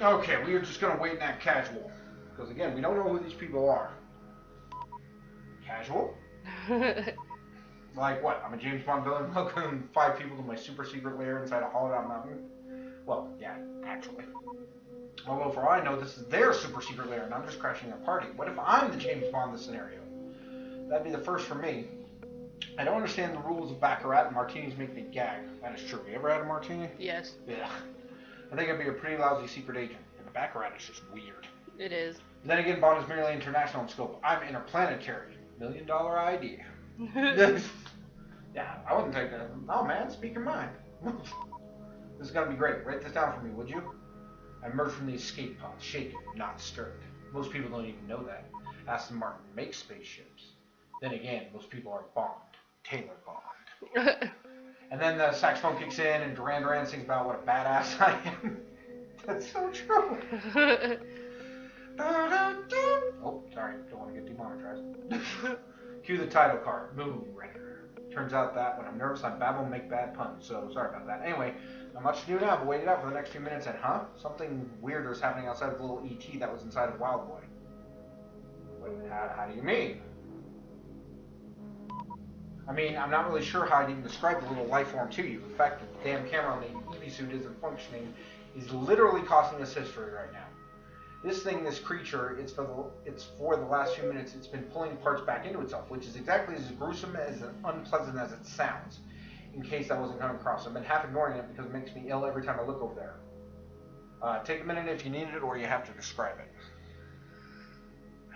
Okay, we are just gonna wait in that casual. Because again, we don't know who these people are. Casual? Like what? I'm a James Bond villain. Welcome 5 people to my super secret lair inside a hollowed out mountain. Well, yeah, actually. Although for all I know, this is their super secret lair, and I'm just crashing their party. What if I'm the James Bond in this scenario? That'd be the first for me. I don't understand the rules of Baccarat, and martinis make me gag. That is true. You ever had a martini? Yes. Yeah. I think I'd be a pretty lousy secret agent. And the Baccarat is just weird. It is. And then again, Bond is merely international in scope. I'm interplanetary. $1,000,000 idea. Yeah, I wouldn't take that. Oh man, speak your mind. This is gonna be great. Write this down for me, would you? I emerged from the escape pod, shaken, not stirred. Most people don't even know that. Aston Martin makes spaceships. Then again, most people are Bond. Taylor Bond. And then the saxophone kicks in and Duran Duran sings about what a badass I am. That's so true. Oh, sorry, don't want to get demonetized. Cue the title card, Moonraker. Turns out that when I'm nervous, I babble and make bad puns, so sorry about that. Anyway, not much to do now, but wait it out for the next few minutes and, something weirder is happening outside of the little ET that was inside of Wild Boy. What, how do you mean? I mean, I'm not really sure how I'd even describe the little life form to you. The fact that the damn camera on the EV suit isn't functioning is literally costing us history right now. This thing, this creature, it's for the last few minutes, it's been pulling parts back into itself, which is exactly as gruesome as unpleasant as it sounds. In case that wasn't coming across, I've been half ignoring it because it makes me ill every time I look over there. Take a minute if you need it, or you have to describe it.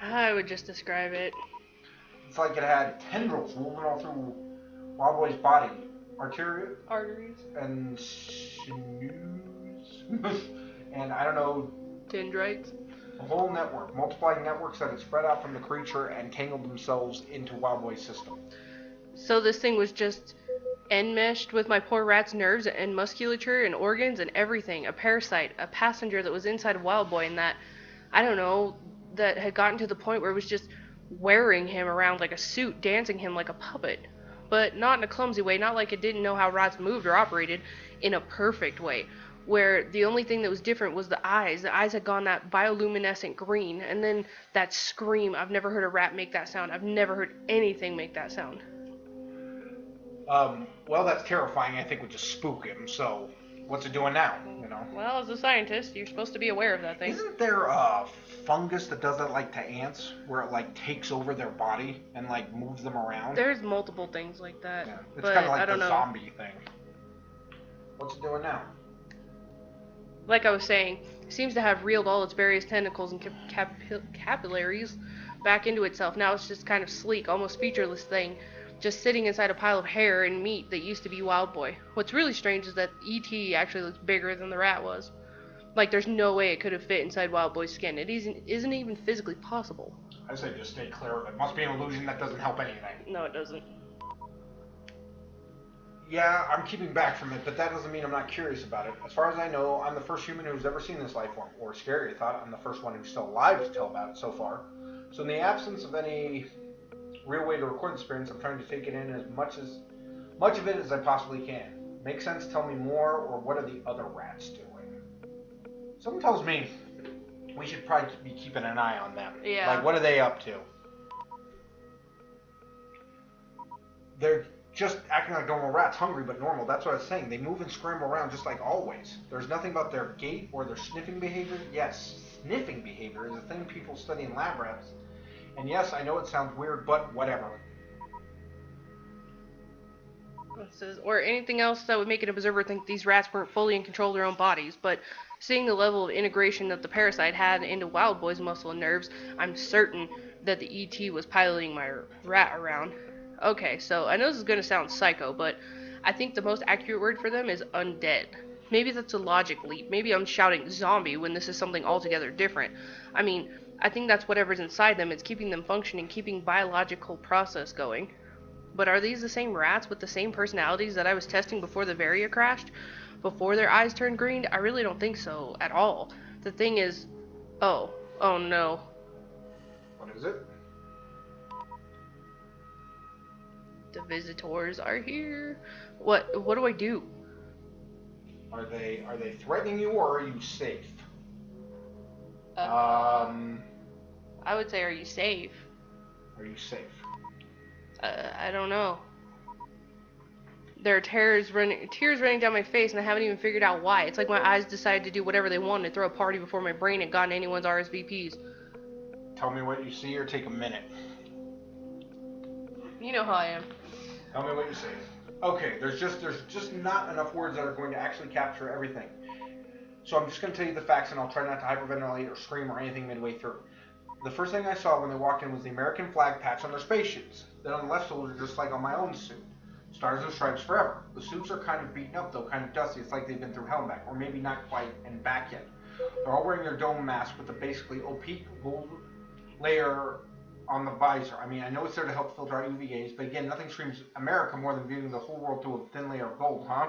I would just describe it. It's like it had tendrils moving all through Wild Boy's body, arteries, and sinews, and I don't know. Dendrites. A whole network, multiplying networks that had spread out from the creature and tangled themselves into Wild Boy's system. So this thing was just enmeshed with my poor rat's nerves and musculature and organs and everything. A parasite, a passenger that was inside of Wild Boy, and that, I don't know, that had gotten to the point where it was just wearing him around like a suit, dancing him like a puppet. But not in a clumsy way, not like it didn't know how rats moved or operated, in a perfect way. Where the only thing that was different was the eyes. The eyes had gone that bioluminescent green, and then that scream. I've never heard a rat make that sound. I've never heard anything make that sound. Well, that's terrifying. I think would just spook him. So, what's it doing now? You know. Well, as a scientist, you're supposed to be aware of that thing. Isn't there a fungus that does that like to ants, where it like takes over their body and like moves them around? There's multiple things like that. Yeah, it's but kind of like I don't the know. zombie thing. What's it doing now? Like I was saying, it seems to have reeled all its various tentacles and capillaries back into itself. Now it's just kind of sleek, almost featureless thing, just sitting inside a pile of hair and meat that used to be Wild Boy. What's really strange is that E.T. actually looks bigger than the rat was. Like, there's no way it could have fit inside Wild Boy's skin. It isn't even physically possible. I say just stay clear of it. Must be an illusion that doesn't help anything. No, it doesn't. Yeah, I'm keeping back from it, but that doesn't mean I'm not curious about it. As far as I know, I'm the first human who's ever seen this life form. Or scarier thought, I'm the first one who's still alive to tell about it so far. So in the absence of any real way to record the experience, I'm trying to take it in as much of it as I possibly can. Make sense? Tell me more, or what are the other rats doing? Someone tells me we should probably be keeping an eye on them. Yeah. Like, what are they up to? They're just acting like normal rats, hungry but normal. That's what I was saying. They move and scramble around just like always. There's nothing about their gait or their sniffing behavior. Yes, sniffing behavior is a thing people study in lab rats. And yes, I know it sounds weird, but whatever. Or anything else that would make an observer think these rats weren't fully in control of their own bodies, but seeing the level of integration that the parasite had into Wild Boy's muscle and nerves, I'm certain that the ET was piloting my rat around. Okay, so I know this is going to sound psycho, but I think the most accurate word for them is undead. Maybe that's a logic leap. Maybe I'm shouting zombie when this is something altogether different. I mean, I think that's whatever's inside them. It's keeping them functioning, keeping biological process going. But are these the same rats with the same personalities that I was testing before the Varia crashed? Before their eyes turned green? I really don't think so at all. The thing is... Oh no. What is it? The visitors are here. What do I do? Are they threatening you, or are you safe? I would say, are you safe? Are you safe? I don't know. There are tears running down my face, and I haven't even figured out why. It's like my eyes decided to do whatever they wanted, throw a party before my brain had gotten anyone's RSVPs. Tell me what you see or take a minute. You know how I am. Tell me what you see. Okay, there's just not enough words that are going to actually capture everything. So I'm just going to tell you the facts, and I'll try not to hyperventilate or scream or anything midway through. The first thing I saw when they walked in was the American flag patch on their spacesuits. Then on the left shoulder, just like on my own suit. Stars and Stripes forever. The suits are kind of beaten up though, kind of dusty. It's like they've been through hell and back, or maybe not quite and back yet. They're all wearing their dome masks with a basically opaque gold layer on the visor. I mean, I know it's there to help filter out UVAs, but again, nothing screams America more than viewing the whole world through a thin layer of gold, huh?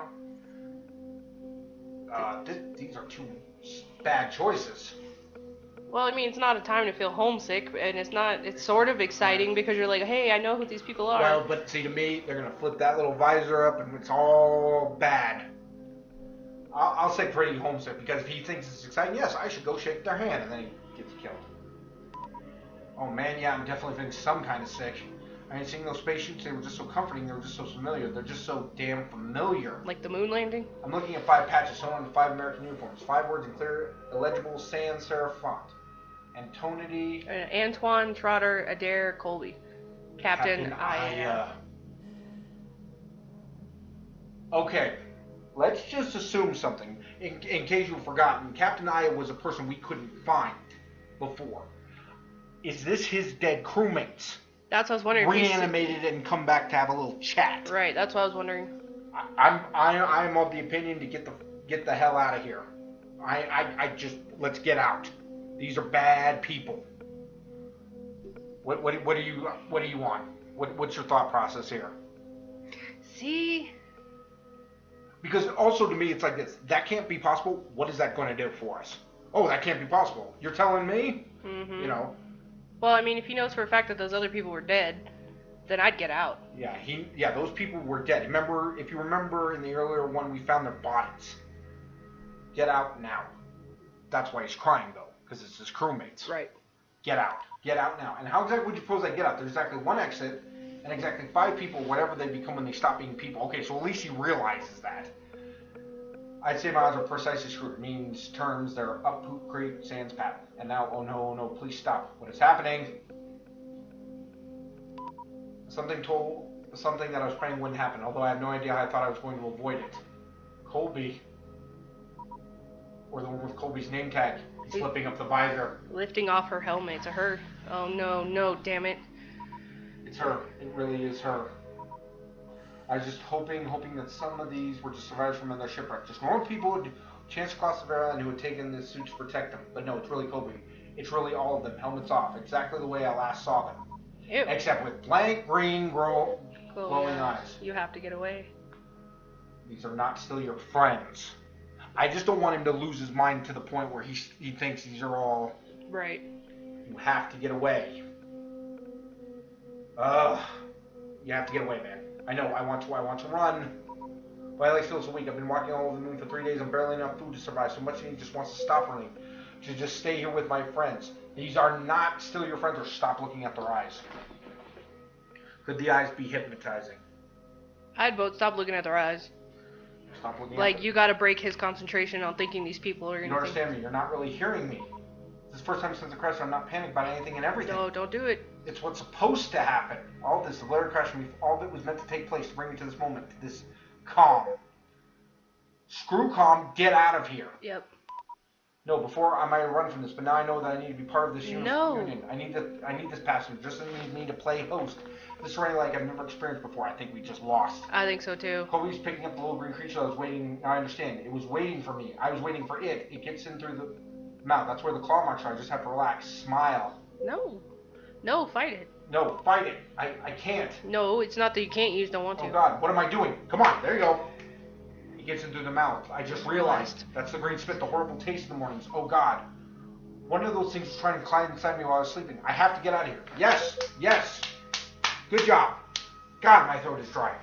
These are two bad choices. Well, I mean, it's not a time to feel homesick, and it's sort of exciting because you're like, hey, I know who these people are. Well, but see, to me, they're going to flip that little visor up, and it's all bad. I'll say pretty homesick, because if he thinks it's exciting, yes, I should go shake their hand, and then he gets killed. Oh man, yeah, I'm definitely feeling some kind of sick. I mean, seeing those spacesuits, they were just so comforting, they were just so familiar. They're just so damn familiar. Like the moon landing? I'm looking at 5 patches sewn on 5 American uniforms. 5 words in clear, illegible sans serif font. Antonity. Antoine, Trotter, Adair, Colby. Captain Aya. Okay, let's just assume something. In case you've forgotten, Captain Aya was a person we couldn't find before. Is this his dead crewmates? That's what I was wondering. Reanimated and come back to have a little chat. Right, that's what I was wondering. I'm of the opinion to get the hell out of here. I just let's get out. These are bad people. What do you want? What's your thought process here? See? Because also to me it's like this. That can't be possible. What is that going to do for us? Oh, that can't be possible. You're telling me? Mm-hmm. You know. Well, I mean, if he knows for a fact that those other people were dead, then I'd get out. Yeah, those people were dead. If you remember in the earlier one, we found their bodies. Get out now. That's why he's crying though, because it's his crewmates. Right. Get out now. And how exactly would you suppose I get out? There's exactly 1 exit, and exactly 5 people, whatever they become when they stop being people. Okay, so at least he realizes that. I'd say my odds are precisely screwed. It means terms, they're up Poop Creek, Sans Paddle. And now, oh no, please stop. What is happening? Something that I was praying wouldn't happen, although I have no idea how I thought I was going to avoid it. Colby. Or the one with Colby's name tag. He's flipping up the visor. Lifting off her helmet. It's a her. Oh no, damn it. It's her. It really is her. I was just hoping that some of these were just survivors from another shipwreck. Just normal people who had chance across the island who had taken this suit to protect them. But no, it's really Colby. It's really all of them. Helmets off. Exactly the way I last saw them. Ew. Except with blank green glowing eyes. You have to get away. These are not still your friends. I just don't want him to lose his mind to the point where he thinks these are all... Right. You have to get away. You have to get away, man. I know, I want to run. But I like feel so weak. I've been walking all over the moon for 3 days. I'm barely enough food to survive. So much of me just wants to stop running. To just stay here with my friends. These are not still your friends, or stop looking at their eyes. Could the eyes be hypnotizing? I'd vote stop looking at their eyes. Stop looking like, at them. You gotta break his concentration on thinking these people are gonna... You don't understand me. You're not really hearing me. This is the first time since the crash I'm not panicked about anything and everything. No, don't do it. It's what's supposed to happen. All this, the layer crash, all of it was meant to take place to bring me to this moment, to this calm. Screw calm, get out of here. Yep. No, before I might have run from this, but now I know that I need to be part of this union. No. I need this passenger, just as it me to play host. This is really like I've never experienced before. I think we just lost. I think so too. Kobe's picking up the little green creature that was waiting. Now I understand. It was waiting for me. I was waiting for it. It gets in through the mouth. That's where the claw marks are. I just have to relax. Smile. No, fight it. No, fight it. I can't. No, it's not that you can't, you just don't want to. Oh God, what am I doing? Come on, there you go. He gets in through the mouth. I just realized. That's the green spit, the horrible taste in the mornings. Oh God. One of those things was trying to climb inside me while I was sleeping. I have to get out of here. Yes. Good job. God, my throat is dry.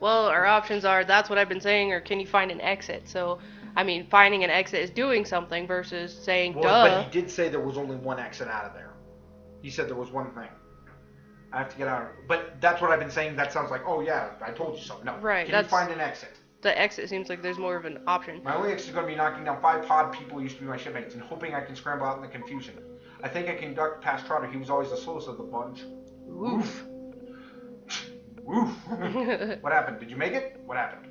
Well, our options are that's what I've been saying, or can you find an exit? So I mean, finding an exit is doing something versus saying, Well, but duh. he did say there was only one exit out of there. He said there was one thing. I have to get out. But that's what I've been saying. That sounds like, oh yeah, I told you so. No. Right, Can you find an exit? The exit seems like there's more of an option. My only exit is going to be knocking down 5 pod people who used to be my shipmates and hoping I can scramble out in the confusion. I think I can duck past Trotter. He was always the slowest of the bunch. Oof. Oof. What happened? Did you make it? What happened?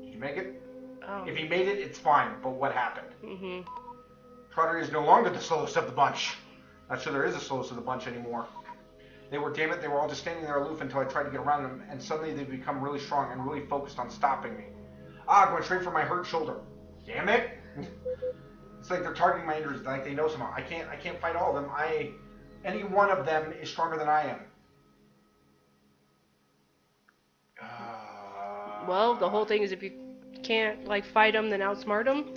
Did you make it? Oh. If he made it, it's fine. But what happened? Mm-hmm. Trotter is no longer the slowest of the bunch. Not sure there is a slowest of the bunch anymore. They were all just standing there aloof until I tried to get around them, and suddenly they become really strong and really focused on stopping me. Going straight for my hurt shoulder. Damn it! It's like they're targeting my injuries, like they know somehow. I can't fight all of them. Any one of them is stronger than I am. Well, the whole thing is if you can't like fight them, then outsmart them.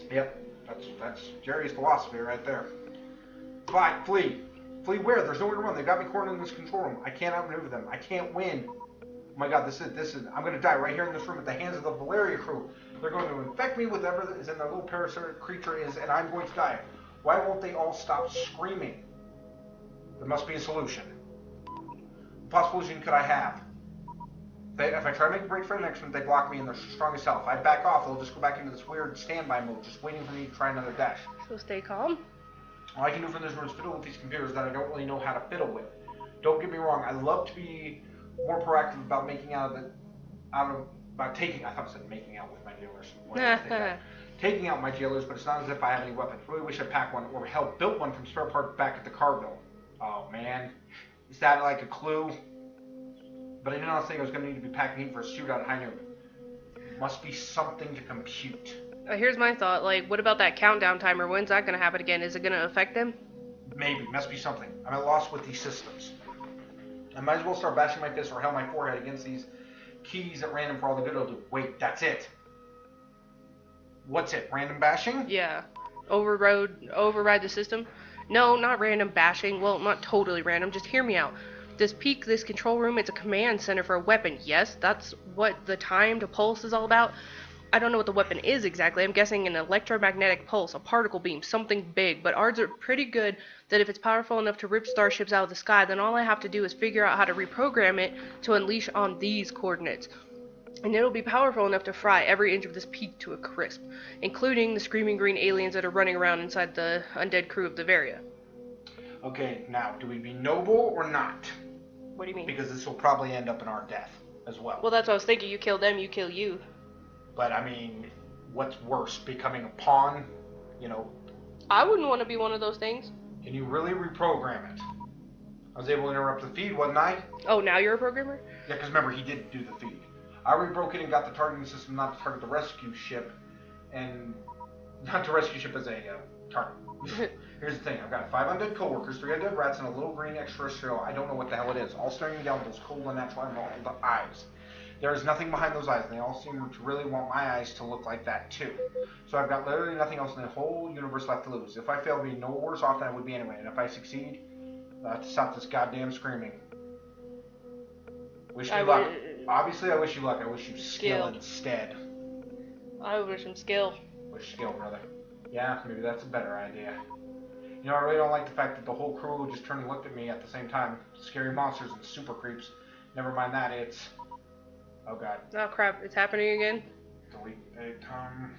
Yep, that's Jerry's philosophy right there. Fight, flee. Flee where? There's nowhere to run. They've got me cornered in this control room. I can't outmaneuver them. I can't win. Oh my god, this is. I'm gonna die right here in this room at the hands of the Valeria crew. They're going to infect me with whatever is in their little parasitic creature is, and I'm going to die. Why won't they all stop screaming? There must be a solution. What possible solution could I have? If I try to make a break for the next one, they block me in their strongest self. If I back off, they'll just go back into this weird standby mode, just waiting for me to try another dash. So stay calm. All I can do from this room is fiddle with these computers that I don't really know how to fiddle with. Don't get me wrong, I love to be more proactive about making I thought I said making out with my jailers. Taking out my jailers, but it's not as if I have any weapons. Really wish I packed one, or hell, built one from spare parts back at the Carville. Oh man, is that like a clue? But I did not think I was going to need to be packing heat for a shootout at high noon. Must be something to compute. Here's my thought. Like, what about that countdown timer? When's that gonna happen again? Is it gonna affect them? Maybe. Must be something. I'm at loss with these systems. I might as well start bashing my fist or hell my forehead against these keys at random for all the good it'll do. Wait, that's it. What's it? Random bashing? Yeah. Override the system? No, not random bashing. Well, not totally random. Just hear me out. This control room, it's a command center for a weapon. Yes, that's what the timed pulse is all about. I don't know what the weapon is exactly. I'm guessing an electromagnetic pulse, a particle beam, something big. But odds are pretty good that if it's powerful enough to rip starships out of the sky, then all I have to do is figure out how to reprogram it to unleash on these coordinates. And it'll be powerful enough to fry every inch of this peak to a crisp, including the screaming green aliens that are running around inside the undead crew of the Varia. Okay, now, do we be noble or not? What do you mean? Because this will probably end up in our death as well. Well, that's what I was thinking. You kill them, you kill you. But, I mean, what's worse? Becoming a pawn? You know? I wouldn't want to be one of those things. Can you really reprogram it? I was able to interrupt the feed, wasn't I? Oh, now you're a programmer? Yeah, because remember, he did do the feed. I rebroke it and got the targeting system not to target the rescue ship, and not to rescue ship as a target. Here's the thing, I've got 5 undead coworkers, 3 undead rats, and a little green extraterrestrial, I don't know what the hell it is, all staring me down with those cold, unnatural, emerald eyes. There is nothing behind those eyes, and they all seem to really want my eyes to look like that too. So I've got literally nothing else in the whole universe left to lose. If I fail, I'd be no worse off than I would be anyway, and if I succeed, I have to stop this goddamn screaming. Wish me luck. Obviously, I wish you luck. I wish you skill instead. I wish him skill. Wish skill, brother. Yeah, maybe that's a better idea. You know, I really don't like the fact that the whole crew just turned and looked at me at the same time. Scary monsters and super creeps. Never mind that, it's... Oh, God. Oh, crap. It's happening again? Delete daytime.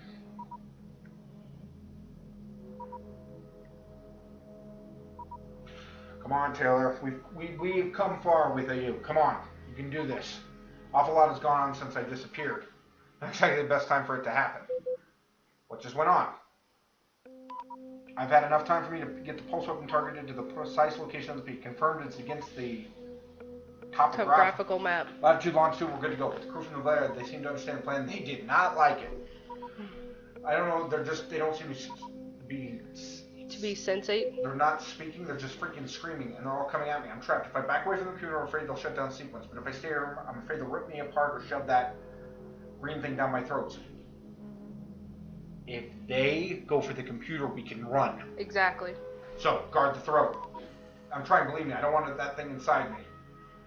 Come on, Taylor. We've come far with you. Come on. You can do this. Awful lot has gone on since I disappeared. That's actually the best time for it to happen. What just went on? I've had enough time for me to get the pulse weapon targeted to the precise location of the peak. Confirmed it's against the topographical map. Latitude, longitude, we're good to go. But the crew from the Varia, they seem to understand the plan. They did not like it. I don't know, they don't seem to be sensate. They're not speaking, they're just freaking screaming, and they're all coming at me. I'm trapped. If I back away from the computer, I'm afraid they'll shut down the sequence. But if I stay here, I'm afraid they'll rip me apart or shove that green thing down my throat. If they go for the computer, we can run. Exactly. So, guard the throat. I'm trying, believe me, I don't want that thing inside me.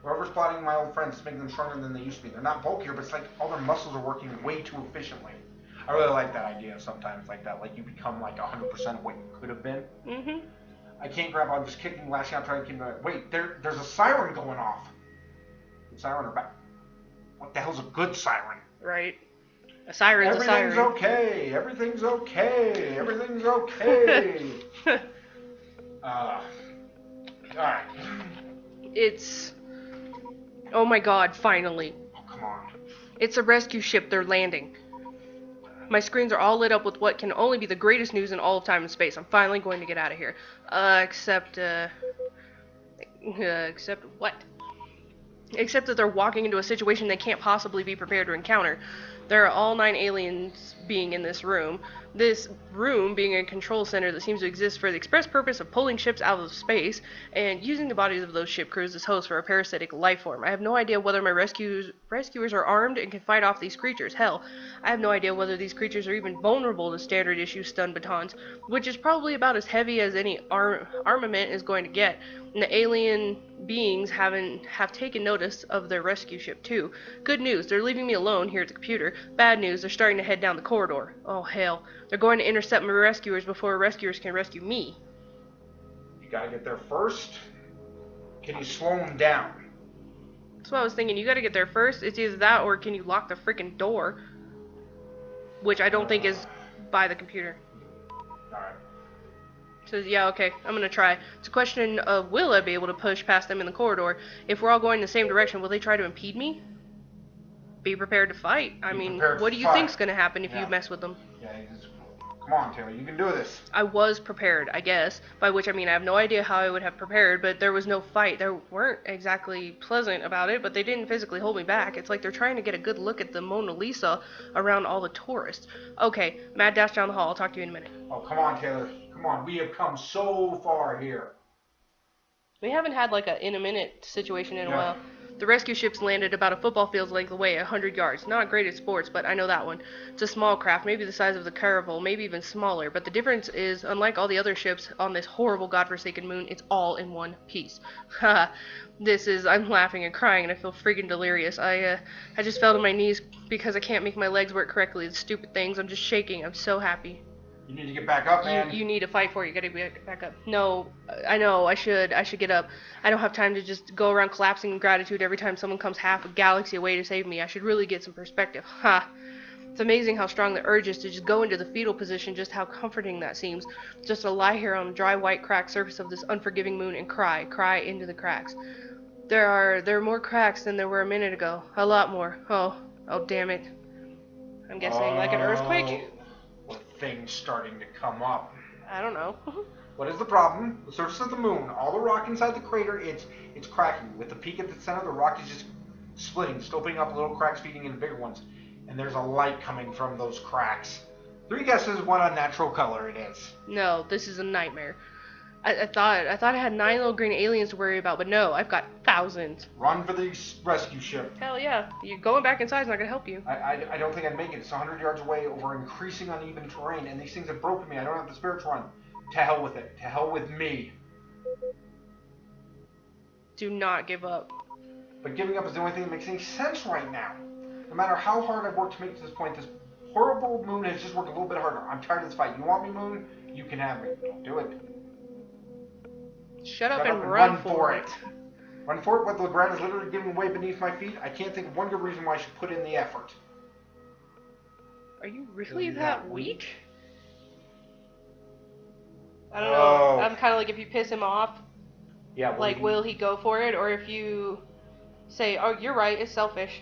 Whoever's plotting my old friends is making them stronger than they used to be. They're not bulkier, but it's like all their muscles are working way too efficiently. I really like that idea sometimes like that. Like you become like 100% of what you could have been. Mm-hmm. I can't grab. I'm just kicking, lashing out, trying to keep it. Wait, there's a siren going off. Good siren or bad? What the hell's a good siren? Right. A siren's a siren. Everything's okay. Everything's okay. Everything's okay. Alright. It's... Oh my god, finally. Oh, come on. It's a rescue ship. They're landing. My screens are all lit up with what can only be the greatest news in all of time and space. I'm finally going to get out of here. Except what? Except that they're walking into a situation they can't possibly be prepared to encounter. There are all 9 aliens being in this room. This room being a control center that seems to exist for the express purpose of pulling ships out of space and using the bodies of those ship crews as hosts for a parasitic life form. I have no idea whether my rescuers are armed and can fight off these creatures. Hell, I have no idea whether these creatures are even vulnerable to standard issue stun batons, which is probably about as heavy as any armament is going to get. And the alien beings have taken notice of their rescue ship too. Good news, they're leaving me alone here at the computer. Bad news, they're starting to head down the corridor. Oh hell, they're going to intercept my rescuers before rescuers can rescue me. You gotta get there first. Can you slow them down? That's what I was thinking, you gotta get there first. It's either that or can you lock the freaking door? Which I don't think is by the computer. Alright. So yeah, okay, I'm gonna try. It's a question of will I be able to push past them in the corridor? If we're all going in the same direction, will they try to impede me? Be prepared to fight. I mean, what do you think's gonna happen if you mess with them? Yeah, come on, Taylor, you can do this. I was prepared, I guess. By which I mean I have no idea how I would have prepared, but there was no fight. They weren't exactly pleasant about it, but they didn't physically hold me back. It's like they're trying to get a good look at the Mona Lisa around all the tourists. Okay, mad dash down the hall. I'll talk to you in a minute. Oh, come on, Taylor. Come on, we have come so far here. We haven't had like a in-a-minute situation in a while. The rescue ship's landed about a football field's length away, 100 yards. Not great at sports, but I know that one. It's a small craft, maybe the size of the Caravel, maybe even smaller. But the difference is, unlike all the other ships on this horrible godforsaken moon, it's all in one piece. Haha. I'm laughing and crying and I feel freaking delirious. I just fell to my knees because I can't make my legs work correctly. The stupid things, I'm just shaking. I'm so happy. You need to get back up, man. You need to fight for it. You gotta get back up. No, I know. I should get up. I don't have time to just go around collapsing in gratitude every time someone comes half a galaxy away to save me. I should really get some perspective. Ha! It's amazing how strong the urge is to just go into the fetal position. Just how comforting that seems. Just to lie here on the dry, white, cracked surface of this unforgiving moon and cry into the cracks. There are more cracks than there were a minute ago. A lot more. Oh, damn it. I'm guessing like an earthquake. What thing's starting to come up? I don't know. What is the problem? The surface of the moon, all the rock inside the crater, it's cracking. With the peak at the center, the rock is just splitting, opening up little cracks, feeding into bigger ones. And there's a light coming from those cracks. 3 guesses, what unnatural color it is. No, this is a nightmare. I thought I had 9 little green aliens to worry about, but no, I've got thousands. Run for the rescue ship. Hell yeah. You going back inside is not gonna help you. I don't think I'd make it. It's 100 yards away over increasing uneven terrain, and these things have broken me. I don't have the spirit to run. To hell with it. To hell with me. Do not give up. But giving up is the only thing that makes any sense right now. No matter how hard I've worked to make it to this point, this horrible moon has just worked a little bit harder. I'm tired of this fight. You want me, moon? You can have me. Don't do it. Shut up and run for it. Run for it, but the ground is literally giving way beneath my feet. I can't think of one good reason why I should put in the effort. Are you really that weak? I don't know. I'm kind of like if you piss him off, like will he go for it? Or if you say, oh, you're right, it's selfish.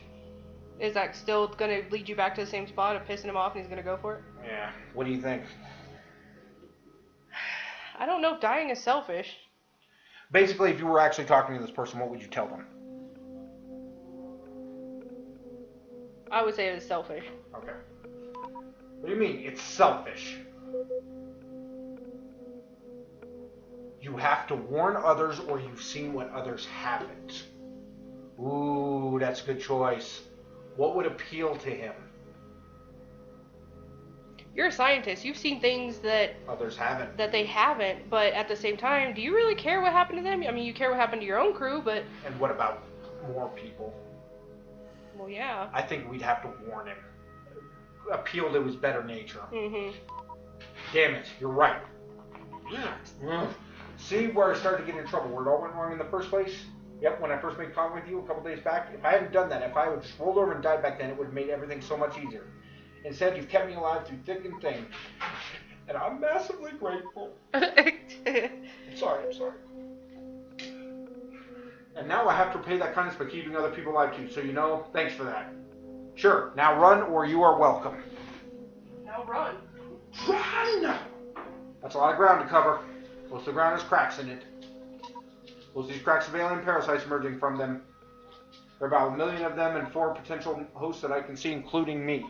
Is that still going to lead you back to the same spot of pissing him off and he's going to go for it? Yeah. What do you think? I don't know if dying is selfish. Basically, if you were actually talking to this person, what would you tell them? I would say it was selfish. Okay. What do you mean, it's selfish? You have to warn others or you've seen what others haven't. Ooh, that's a good choice. What would appeal to him? You're a scientist. You've seen things that others haven't. That they haven't, but at the same time, do you really care what happened to them? I mean, you care what happened to your own crew, but... And what about more people? Well, yeah. I think we'd have to warn him. appeal to his better nature. Mm-hmm. Damn it, you're right. Ugh. See where I started to get in trouble, where it all went wrong in the first place? Yep, when I first made contact with you a couple days back. If I hadn't done that, if I would just rolled over and died back then, it would have made everything so much easier. Instead, you've kept me alive through thick and thin. And I'm massively grateful. I'm sorry. And now I have to repay that kindness by keeping other people alive too. So you know, thanks for that. Sure, now run or you are welcome. Now run. Run! That's a lot of ground to cover. Most of the ground has cracks in it. Most of these cracks have alien parasites emerging from them. There are about 1 million of them and 4 potential hosts that I can see, including me.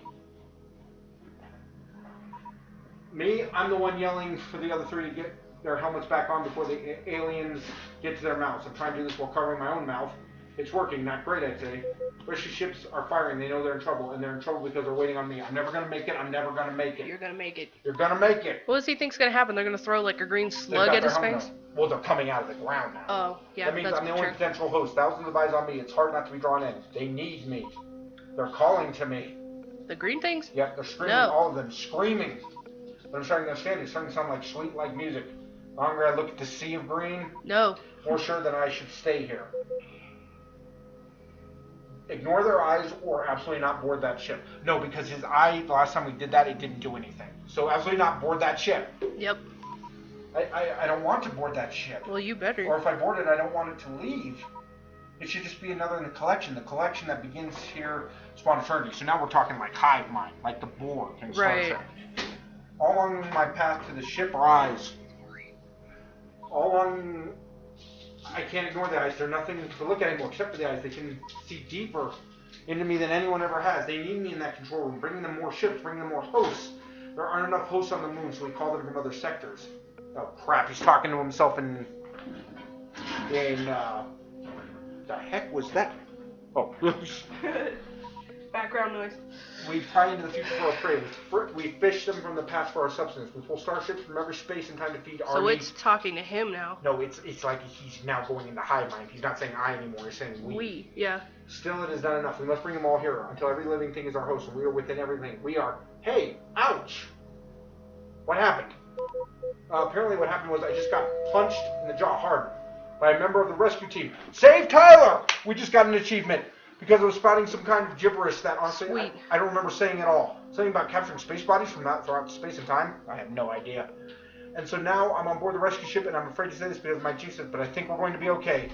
Me, I'm the one yelling for the other 3 to get their helmets back on before the aliens get to their mouths. I'm trying to do this while covering my own mouth. It's working, not great, I'd say. Rescue ships are firing. They know they're in trouble, and they're in trouble because they're waiting on me. I'm never gonna make it. I'm never gonna make it. You're gonna make it. You're gonna make it. What does he think's gonna happen? They're gonna throw like a green slug at his face? Well, they're coming out of the ground now. Oh, yeah, that means that's I'm the only true. potential host. Thousands of eyes on me. It's hard not to be drawn in. They need me. They're calling to me. The green things? Yep, they're screaming. No. All of them screaming. But I'm starting to understand. It's starting to sound like sweet, like music. The longer I look at the sea of green, No. more sure that I should stay here. Ignore their eyes or absolutely not board that ship. No, because his eye, the last time we did that, it didn't do anything. So absolutely not board that ship. Yep. I don't want to board that ship. Well, you better. Or if I board it, I don't want it to leave. It should just be another in the collection that begins here, Spawn Eternity. So now we're talking like hive mind, like the Borg in Star Trek. All along my path to the ship are eyes. All along, I can't ignore the eyes. They're nothing to look at anymore except for the eyes. They can see deeper into me than anyone ever has. They need me in that control room, bringing them more ships, bringing them more hosts. There aren't enough hosts on the moon, so we call them from other sectors. Oh crap! He's talking to himself in the heck was that? Oh. Background noise. We pry into the future for our prey. We fish them from the past for our substance. We pull starships from every space and time to feed our So needs. it's talking to him now. No, it's like he's now going into hive mind. He's not saying I anymore. He's saying we. We, yeah. Still, it is not enough. We must bring them all here until every living thing is our host, and we are within everything. We are. Hey, ouch! What happened? Apparently, what happened was I just got punched in the jaw hard by a member of the rescue team. Save Tyler! We just got an achievement. Because I was spouting some kind of gibberish that honestly I don't remember saying at all. Something about capturing space bodies from that throughout space and time. I have no idea. And so now I'm on board the rescue ship, and I'm afraid to say this because of my jinxes, but I think we're going to be okay.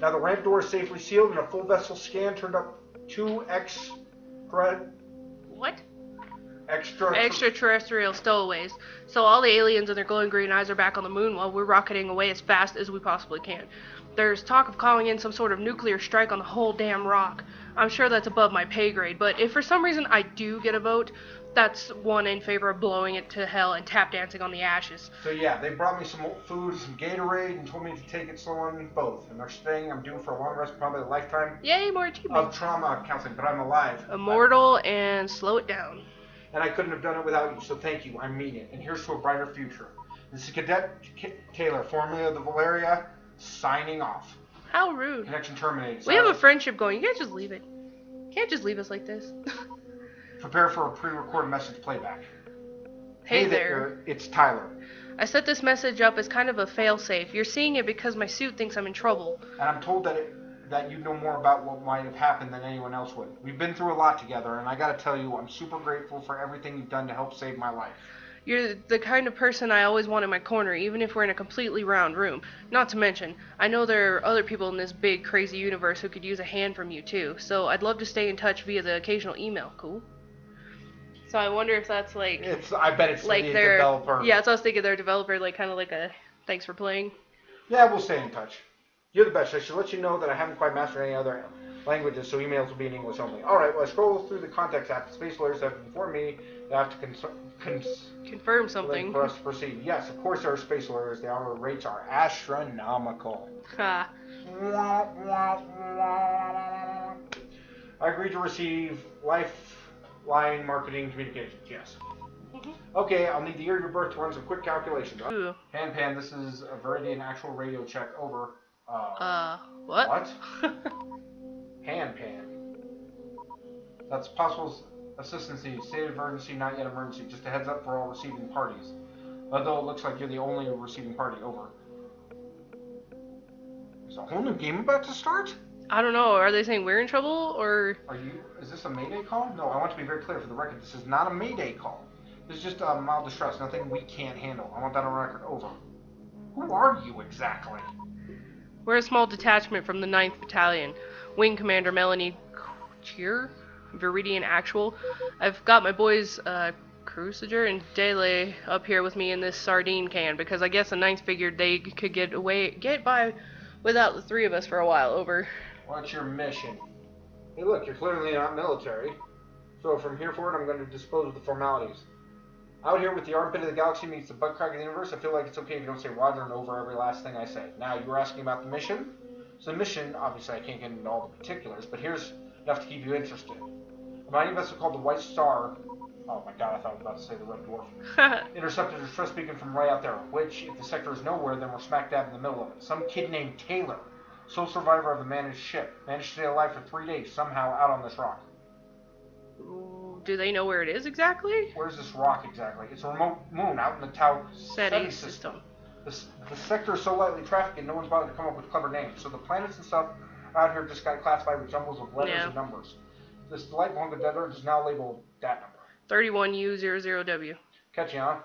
Now the ramp door is safely sealed, and a full vessel scan turned up 2 extraterrestrial stowaways. So all the aliens and their glowing green eyes are back on the moon while we're rocketing away as fast as we possibly can. There's talk of calling in some sort of nuclear strike on the whole damn rock. I'm sure that's above my pay grade, but if for some reason I do get a vote, that's one in favor of blowing it to hell and tap dancing on the ashes. So yeah, they brought me some food, some Gatorade, and told me to take it slow on both. And they're saying I'm due for a long rest, probably a lifetime Yay, more achievements. of trauma counseling, but I'm alive. Immortal and slow it down. And I couldn't have done it without you, so thank you. I mean it. And here's to a brighter future. This is Cadet Taylor, formerly of the Valeria, signing off. How rude. Connection terminated. We have a friendship going. You can't just leave it. You can't just leave us like this. Prepare for a pre-recorded message playback. Hey there. It's Tyler. I set this message up as kind of a failsafe. You're seeing it because my suit thinks I'm in trouble. And I'm told that you know more about what might have happened than anyone else would. We've been through a lot together, and I gotta tell you, I'm super grateful for everything you've done to help save my life. You're the kind of person I always want in my corner, even if we're in a completely round room. Not to mention, I know there are other people in this big, crazy universe who could use a hand from you, too. So I'd love to stay in touch via the occasional email. Cool? So I wonder if that's like... I bet it's like the their developer. Yeah, so I was thinking their developer, like kind of like a thanks for playing. Yeah, we'll stay in touch. You're the best. I should let you know that I haven't quite mastered any other languages, so emails will be in English only. Alright, well, I scroll through the contacts app. The space lawyers have informed me that I have to confirm something. For us to proceed. Yes, of course there are space lawyers. The hour rates are astronomical. Ha. I agreed to receive Lifeline marketing communications. Yes. Okay, I'll need the year of your birth to run some quick calculations. Ooh. Pan, this is a Viridian actual radio check. Over. What? Pan. That's possible. Assistance needed. State of emergency, not yet emergency. Just a heads up for all receiving parties. Although it looks like you're the only receiving party. Over. Is a whole new game about to start? I don't know. Are they saying we're in trouble, or? Is this a mayday call? No, I want to be very clear for the record. This is not a mayday call. This is just a mild distress. Nothing we can't handle. I want that on record. Over. Who are you exactly? We're a small detachment from the 9th Battalion. Wing Commander Melanie Cheer, Viridian Actual. I've got my boys, Crusader and Dele up here with me in this sardine can because I guess the 9th figured they could get by without the 3 of us for a while. Over. What's your mission? Hey, look, you're clearly not military. So from here forward, I'm going to dispose of the formalities. Out here with the armpit of the galaxy meets the butt crack of the universe, I feel like it's okay if you don't say Roger and over every last thing I say. Now, you were asking about the mission. So the mission, obviously I can't get into all the particulars, but here's enough to keep you interested. A mighty vessel called the White Star, oh my god, I thought I was about to say the Red Dwarf, intercepted a distress beacon from way out there, which, if the sector is nowhere, then we're smack dab in the middle of it. Some kid named Taylor, sole survivor of the managed ship, managed to stay alive for 3 days, somehow out on this rock. Do they know where it is exactly? Where's this rock exactly? It's a remote moon out in the Tau Ceti system. The sector is so lightly trafficked, no one's bothered to come up with clever names. So the planets and stuff out here just got classified with jumbles of letters and numbers. This delightful hunk of dead earth is now labeled that number. 31U00W. Catchy, huh?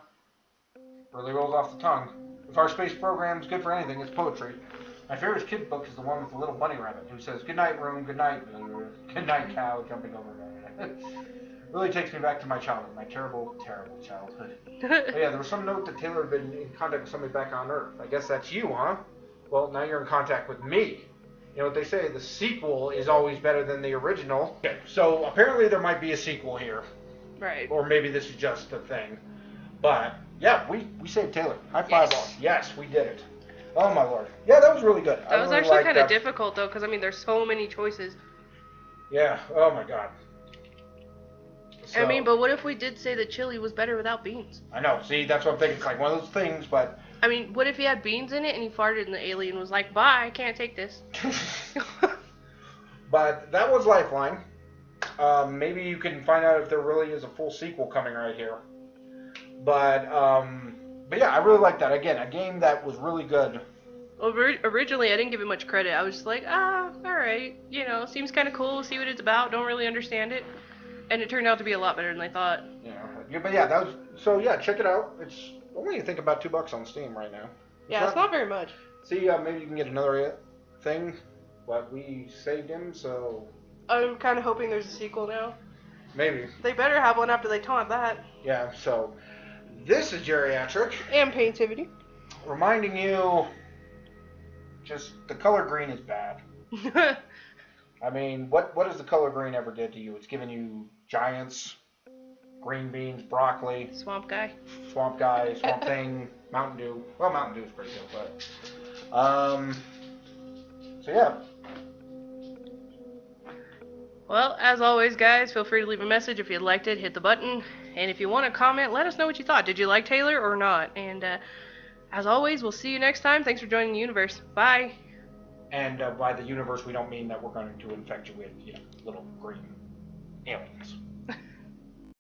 Really rolls off the tongue. If our space program's good for anything, it's poetry. My favorite kid book is the one with the little bunny rabbit who says, "Good night, room, good night, cow," jumping over there. Really takes me back to my childhood, my terrible, terrible childhood. But yeah, there was some note that Taylor had been in contact with somebody back on Earth. I guess that's you, huh? Well, now you're in contact with me. You know what they say, the sequel is always better than the original. Okay, so apparently there might be a sequel here. Right. Or maybe this is just a thing. But, yeah, we saved Taylor. High five all. Yes, we did it. Oh, my lord. Yeah, that was really good. That was actually kind of difficult, though, because, I mean, there's so many choices. Yeah, oh my god. So, I mean, but what if we did say that chili was better without beans? I know. See, that's what I'm thinking. It's like one of those things, but... I mean, what if he had beans in it and he farted and the alien was like, "Bye, I can't take this." But that was Lifeline. Maybe you can find out if there really is a full sequel coming right here. But yeah, I really like that. Again, a game that was really good. Originally, I didn't give it much credit. I was just like, alright, you know, seems kind of cool, see what it's about, don't really understand it. And it turned out to be a lot better than I thought. Yeah, but yeah, that was, so yeah, check it out. It's only, I think, about $2 on Steam right now. It's not very much. See, maybe you can get another thing, but we saved him, so... I'm kind of hoping there's a sequel now. Maybe. They better have one after they taunt that. Yeah, so, this is Jerryactric. And Paintivity. Reminding you, just, the color green is bad. I mean, what has the color green ever did to you? It's given you giants, green beans, broccoli. Swamp guy. Swamp thing, Mountain Dew. Well, Mountain Dew is pretty good, but... So, yeah. Well, as always, guys, feel free to leave a message. If you liked it, hit the button. And if you want to comment, let us know what you thought. Did you like Taylor or not? And as always, we'll see you next time. Thanks for joining the universe. Bye. And by the universe, we don't mean that we're going to infect you with, little green aliens.